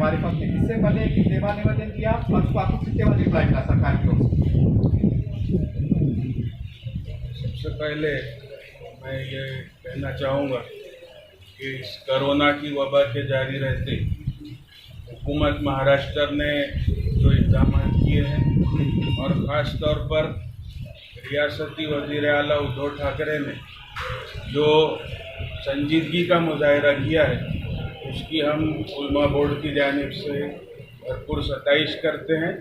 मारिफत में, इससे पहले कि सेवा निवेदन किया और उसको आपको कितने बजे रिप्लाई मिला सरकार की ओर से? सबसे पहले मैं ये कहना चाहूँगा कि इस कोरोना की वबा के जारी रहते हुकूमत महाराष्ट्र ने जो इक़दाम किए हैं और ख़ास तौर पर रियासती वज़ीर आला उद्धव ठाकरे ने जो संजीदगी का मुजाहरा किया है, उसकी हम उलमा बोर्ड की जानिब से भरपूर सताइश करते हैं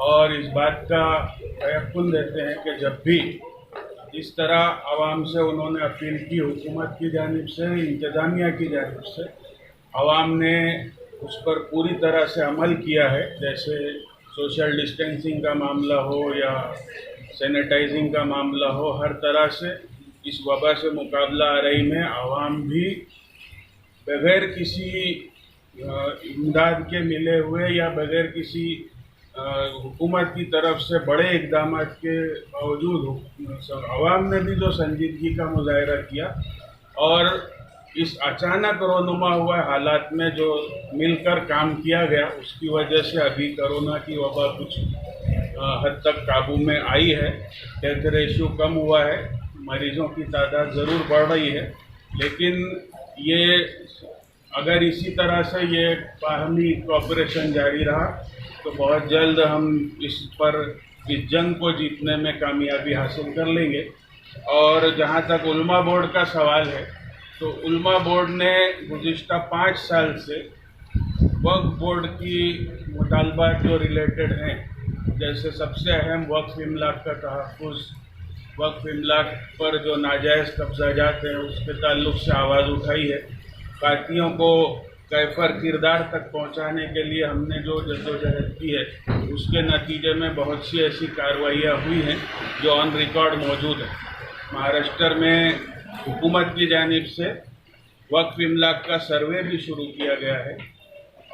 और इस बात का तयक्कुन देते हैं कि जब भी इस तरह आवाम से उन्होंने अपील की, हुकूमत की जानिब से, इंतज़ामिया की जानिब से, आवाम ने उस पर पूरी तरह से अमल किया है। जैसे सोशल डिस्टेंसिंग का मामला हो या सैनिटाइजिंग का मामला हो, हर तरह से इस वबा से मुकाबला आरई में आवाम भी बग़ैर किसी इमदाद के मिले हुए या बग़ैर किसी हुकूमत की तरफ से बड़े इक़दाम के बावजूद आवाम ने भी जो संजीदगी का मुजाहरा किया और इस अचानक रोनुमा हुए हालात में जो मिलकर काम किया गया, उसकी वजह से अभी कोरोना की वबा कुछ हद तक काबू में आई है। डेथ रेशियो कम हुआ है, मरीज़ों की तादाद ज़रूर बढ़ रही है, लेकिन ये अगर इसी तरह से ये बाहमी कोऑपरेशन जारी रहा तो बहुत जल्द हम इस जंग को जीतने में कामयाबी हासिल कर लेंगे। और जहाँ तक उलमा बोर्ड का सवाल है, तो उलमा बोर्ड ने गुज़िश्ता 5 साल से वक्फ बोर्ड की मुतालबात जो रिलेटेड हैं, जैसे सबसे अहम वक्फ इमलाक का तहफ़्फ़ुज़, वक्फ इमलाक पर जो नाजायज़ कब्ज़ाजात हैं उसके ताल्लुक़ से आवाज़ उठाई है। कातियों को कैफर किरदार तक पहुंचाने के लिए हमने जो जद्दोजहद की है, उसके नतीजे में बहुत सी ऐसी कार्रवाइयाँ हुई हैं जो ऑन रिकॉर्ड मौजूद हैं। महाराष्ट्र में हुकूमत की जानिब से वक्फ इमलाक का सर्वे भी शुरू किया गया है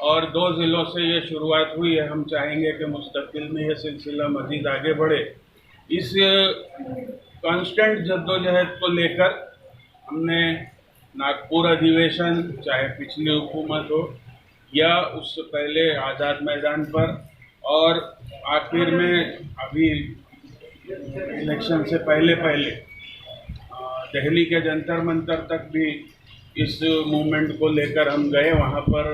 और 2 ज़िलों से ये शुरुआत हुई है। हम चाहेंगे कि मुस्तक़बिल में ये सिलसिला मज़ीद आगे बढ़े। इस कांस्टेंट जद्दोजहद को लेकर हमने नागपुर अधिवेशन, चाहे पिछली हुकूमत हो या उससे पहले आज़ाद मैदान पर, और आखिर में अभी इलेक्शन से पहले दिल्ली के जंतर मंतर तक भी इस मूवमेंट को लेकर हम गए, वहाँ पर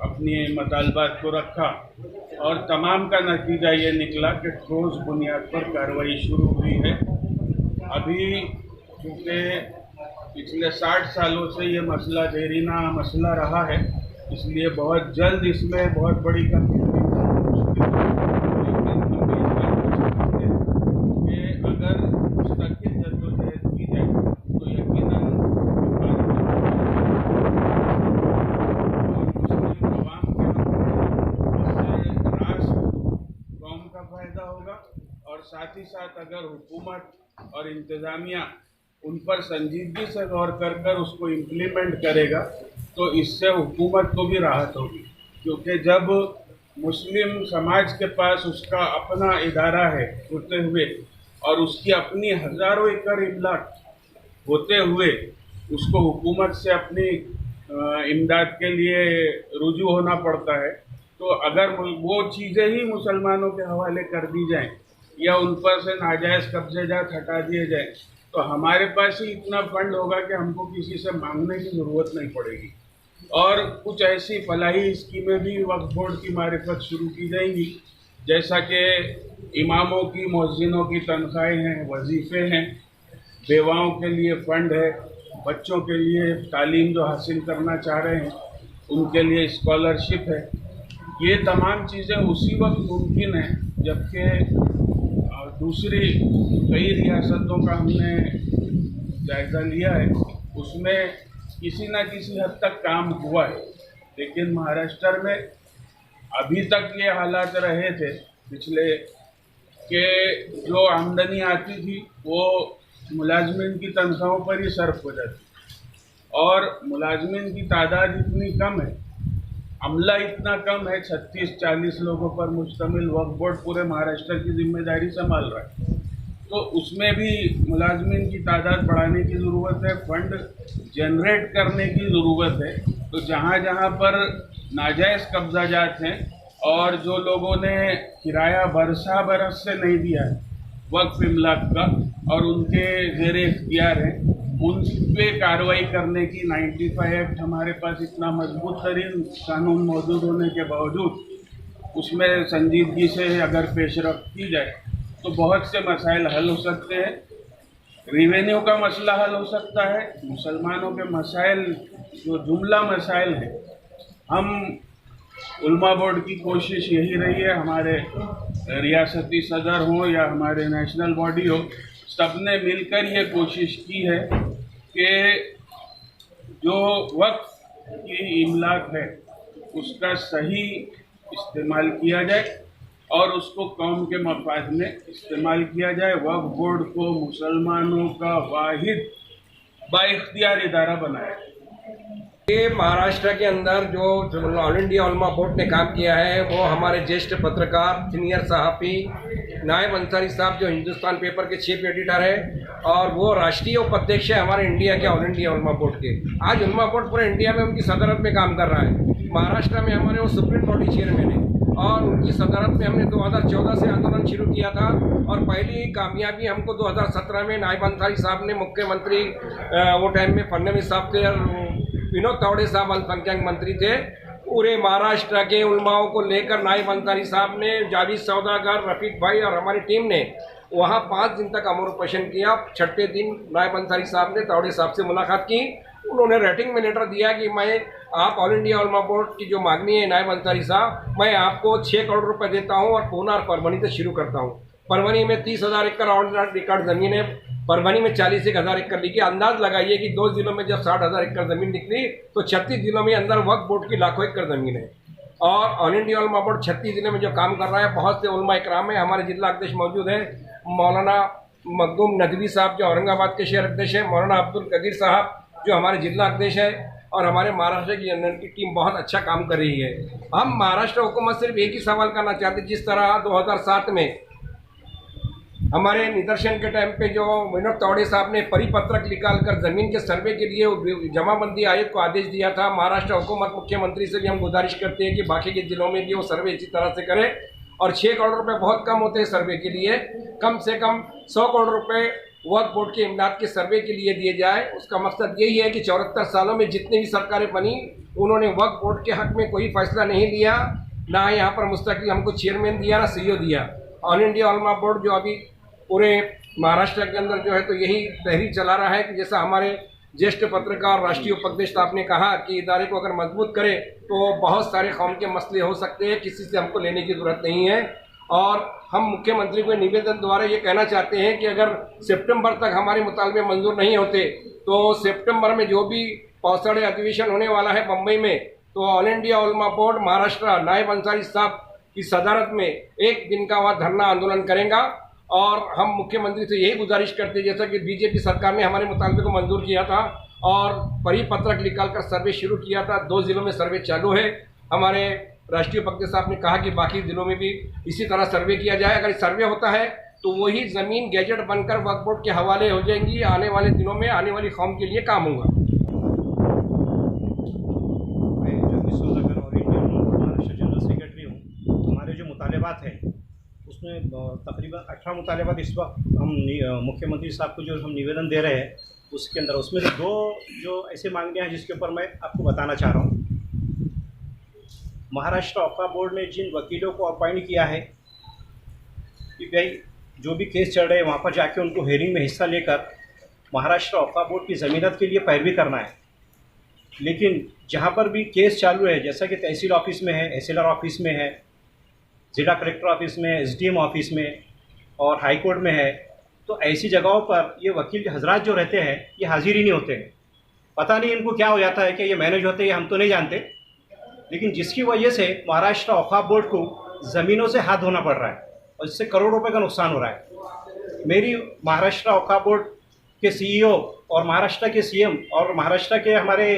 अपनी मतालबात को रखा और तमाम का नतीजा ये निकला कि ठोस बुनियाद पर कार्रवाई शुरू हुई है। अभी क्योंकि पिछले 60 सालों से ये मसला देरीना मसला रहा है, इसलिए बहुत जल्द इसमें बहुत बड़ी कमी कि अगर मुस्तकिल जद्दोजहद की जाए तो यकीनन मुस्लिम अवाम के इससे राष्ट्र कौम का फ़ायदा होगा और साथ ही साथ अगर हुकूमत और इंतज़ामिया उन पर संजीदगी से गौर कर उसको इम्प्लीमेंट करेगा तो इससे हुकूमत को भी राहत होगी। क्योंकि जब मुस्लिम समाज के पास उसका अपना इदारा है होते हुए और उसकी अपनी हज़ारों एकड़ इमलाक होते हुए उसको हुकूमत से अपनी इमदाद के लिए रुजू होना पड़ता है, तो अगर वो चीज़ें ही मुसलमानों के हवाले कर दी जाएं या उन पर से नाजायज़ कब्ज़ेजात हटा दिए जाएं, तो हमारे पास ही इतना फंड होगा कि हमको किसी से मांगने की ज़रूरत नहीं पड़ेगी। और कुछ ऐसी फलाही स्कीमें भी वक्फ बोर्ड की मारिफत शुरू की जाएंगी, जैसा कि इमामों की, मुअज्जिनों की तनख्वाहें हैं, वजीफ़े हैं, बेवाओं के लिए फ़ंड है, बच्चों के लिए तालीम जो हासिल करना चाह रहे हैं उनके लिए स्कॉलरशिप है। ये तमाम चीज़ें उसी वक्त मुमकिन है जबकि दूसरी कई रियासतों का हमने जायज़ा लिया है, उसमें किसी न किसी हद तक काम हुआ है, लेकिन महाराष्ट्र में अभी तक ये हालात रहे थे पिछले कि जो आमदनी आती थी वो मुलाजमिन की तनख्वाहों पर ही सर्फ हो जाती और मुलाजमिन की तादाद इतनी कम है, अमला इतना कम है, 36-40 लोगों पर मुश्तमिल वक्फ बोर्ड पूरे महाराष्ट्र की जिम्मेदारी संभाल रहा है, तो उसमें भी मुलाजमिन की तादाद बढ़ाने की ज़रूरत है, फंड जनरेट करने की ज़रूरत है। तो जहाँ जहाँ पर नाजायज़ कब्जाजात हैं और जो लोगों ने किराया बरसा बरस से नहीं दिया है वक्फ इमलाक का और उनके ज़ेर इख्तियार हैं, उन पे कार्रवाई करने की 95 एक्ट हमारे पास इतना मजबूत तरीन कानून मौजूद होने के बावजूद उसमें संजीदगी से अगर पेशरफ्त की जाए तो बहुत से मसाइल हल हो सकते हैं। रेवेन्यू का मसला हल हो सकता है, मुसलमानों के मसाइल जो जुमला मसाइल हैं, हम उल्मा बोर्ड की कोशिश यही रही है, हमारे रियासती सदर हों या हमारे नेशनल बॉडी हो, सबने मिलकर ये कोशिश की है कि जो वक्त की इमलाक है उसका सही इस्तेमाल किया जाए और उसको कौम के मफाद में इस्तेमाल किया जाए। वक्फ बोर्ड को मुसलमानों का वाहिद बाइख्तियार इदारा बनाया। ये महाराष्ट्र के अंदर जो ऑल इंडिया उलमा बोर्ड ने काम किया है वो हमारे ज्येष्ठ पत्रकार सीनियर सहाफ़ी नायब अंसारी साहब जो हिंदुस्तान पेपर के चीफ एडिटर है और वो राष्ट्रीय उपाध्यक्ष है हमारे इंडिया के ऑल इंडिया उलमा बोर्ड के। आज उलमा बोर्ड पूरे इंडिया में उनकी सदारत में काम कर रहा है। महाराष्ट्र में हमारे वो सुप्रीम बॉडी चेयरमैन है और उनकी सदारत में हमने 2014 से आंदोलन शुरू किया था और पहली कामयाबी हमको 2017 में नायब अंसारी साहब ने मुख्यमंत्री वो टाइम में फडणवीस साहब थे और विनोद तावड़े साहब अल्पसंख्यक मंत्री थे। पूरे महाराष्ट्र के उलमाओं को लेकर नायब अंसारी साहब ने, जावेद सौदागर, रफीक भाई और हमारी टीम ने वहाँ 5 दिन तक अमर ऑपरेशन किया। छठे दिन नायब अंसारी साहब ने तावड़े साहब से मुलाकात की। उन्होंने रेटिंग में लेटर दिया कि मैं आप ऑल इंडिया उलमा बोर्ड की जो मांगनी है नायब अंसारी साहब, मैं आपको 6 करोड़ रुपए देता हूँ और पूना और परभनी से शुरू करता हूँ। परभनी में 30,000 एकड़ ऑन रिकॉर्ड ज़मीन है, परभनी में 41,000 एकड़ लिखी। अंदाज लगाइए कि 2 जिलों में जब 60,000 एकड़ ज़मीन निकली तो 36 जिलों में अंदर वक्फ बोर्ड की लाखों एकड़ ज़मीन है। और ऑल इंडिया उलमा बोर्ड 36 जिले में जो काम कर रहा है, बहुत से उलमा इकराम है। हमारे जिला अध्यक्ष मौजूद है मौलाना मखदूम नदवी साहब जो औरंगाबाद के शहर अध्यक्ष है, मौलाना अब्दुल कदीर साहब जो हमारे जिला अध्यक्ष है और हमारे महाराष्ट्र की जनरल की टीम बहुत अच्छा काम कर रही है। हम महाराष्ट्र हुकूमत सिर्फ एक ही सवाल करना चाहते, जिस तरह 2007 में हमारे निदर्शन के टाइम पे जो विनोद तावड़े साहब ने परिपत्रक निकाल कर ज़मीन के सर्वे के लिए जमाबंदी आयोग को आदेश दिया था, महाराष्ट्र हुकूमत मुख्यमंत्री से भी हम गुजारिश करते हैं कि बाकी के ज़िलों में भी वो सर्वे इसी तरह से करें। और 6 करोड़ रुपए बहुत कम होते हैं सर्वे के लिए, कम से कम 100 करोड़ रुपए वक्फ बोर्ड के इमदाद के सर्वे के लिए दिए जाए। उसका मकसद यही है कि 74 सालों में जितनी भी सरकारें बनी उन्होंने वक्फ बोर्ड के हक में कोई फैसला नहीं लिया, ना यहाँ पर मुस्तकिल हमको चेयरमैन दिया ना सीईओ दिया। ऑल इंडिया उलमा बोर्ड जो अभी पूरे महाराष्ट्र के अंदर जो है तो यही तहरीक चला रहा है कि जैसा हमारे ज्येष्ठ पत्रकार राष्ट्रीय उपाध्यक्ष साहब ने कहा कि इदारे को अगर मजबूत करे तो बहुत सारे कौम के मसले हो सकते हैं, किसी से हमको लेने की ज़रूरत नहीं है। और हम मुख्यमंत्री को निवेदन द्वारा ये कहना चाहते हैं कि अगर सितंबर तक हमारे मुतालबे मंजूर नहीं होते तो सितंबर में जो भी पौसड़े अधिवेशन होने वाला है बम्बई में, तो ऑल इंडिया उलमा बोर्ड महाराष्ट्र नायब अंसारी साहब की सदारत में 1 दिन का वह धरना आंदोलन करेगा। और हम मुख्यमंत्री से यही गुजारिश करते हैं जैसा कि बीजेपी सरकार ने हमारे मुतालबे को मंजूर किया था और परिपत्रक निकाल कर सर्वे शुरू किया था। 2 जिलों में सर्वे चालू है। हमारे राष्ट्रीय उपाध्यक्ष साहब ने कहा कि बाकी जिलों में भी इसी तरह सर्वे किया जाए। अगर सर्वे होता है तो वही ज़मीन गैजेट बनकर वक्फ बोर्ड के हवाले हो जाएंगी। आने वाले दिनों में आने वाली कौम के लिए काम होगा। मैं जगदीश सौदागर और इंडियन महाराष्ट्र जनरल सेक्रेटरी हूँ। हमारे जो मुतालबात हैं उसमें तकरीबन 18 मुतालबात इस वक्त हम मुख्यमंत्री साहब को जो हम निवेदन दे रहे हैं उसके अंदर, उसमें से 2 जो ऐसे मांगने हैं जिसके ऊपर मैं आपको बताना चाह रहा हूँ। महाराष्ट्र वक्फ बोर्ड ने जिन वकीलों को अपॉइंट किया है कि भाई जो भी केस चल रहे हैं वहाँ पर जाके उनको हेयरिंग में हिस्सा लेकर महाराष्ट्र वक्फ बोर्ड की ज़मीनत के लिए पैरवी करना है। लेकिन जहाँ पर भी केस चालू है, जैसा कि तहसील ऑफिस में है, एसएलआर ऑफिस में है, जिला कलेक्टर ऑफिस में, एसडीएम ऑफिस में और हाई कोर्ट में है, तो ऐसी जगहों पर ये वकील हजरात जो रहते हैं ये हाजिर ही नहीं होते हैं। पता नहीं इनको क्या हो जाता है कि ये मैनेज होते हैं, हम तो नहीं जानते। लेकिन जिसकी वजह से महाराष्ट्र वक्फ बोर्ड को ज़मीनों से हाथ धोना पड़ रहा है और इससे करोड़ों रुपए का नुकसान हो रहा है। मेरी महाराष्ट्र वक्फ बोर्ड के सीईओ और महाराष्ट्र के सीएम और महाराष्ट्र के हमारे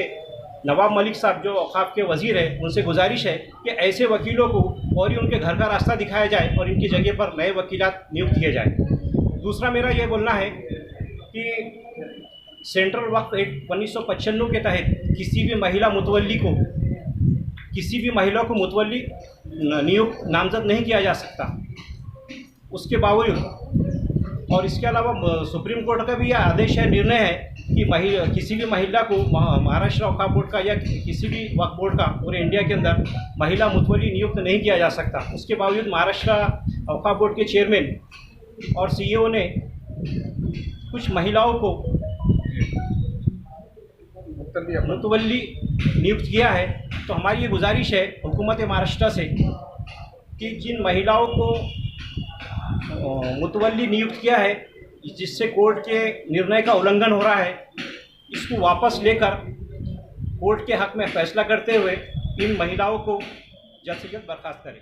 नवाब मलिक साहब जो औकाफ के वजीर है, उनसे गुजारिश है कि ऐसे वकीलों को और ही उनके घर का रास्ता दिखाया जाए और इनकी जगह पर नए वकीलात नियुक्त किए जाए। दूसरा मेरा ये बोलना है कि सेंट्रल वक्फ एक्ट 1995 के तहत किसी भी महिला मुतवल्ली को किसी भी महिला को मुतवल्ली नियुक्त नामजद नहीं किया जा सकता। उसके बावजूद और इसके अलावा सुप्रीम कोर्ट का भी यह आदेश है, निर्णय है कि किसी भी महिला को महाराष्ट्र वक्फ बोर्ड का या किसी भी वक्फ बोर्ड का पूरे इंडिया के अंदर महिला मुतवल्ली नियुक्त नहीं किया जा सकता। उसके बावजूद महाराष्ट्र वक्फ बोर्ड के चेयरमैन और सीईओ ने कुछ महिलाओं को मुतवल्ली नियुक्त किया है। तो हमारी ये गुजारिश है हुकूमत महाराष्ट्र से कि जिन महिलाओं को मुतवल्ली नियुक्त किया है, जिससे कोर्ट के निर्णय का उल्लंघन हो रहा है, इसको वापस लेकर कोर्ट के हक में फैसला करते हुए इन महिलाओं को जल्द से जल्द बर्खास्त करें।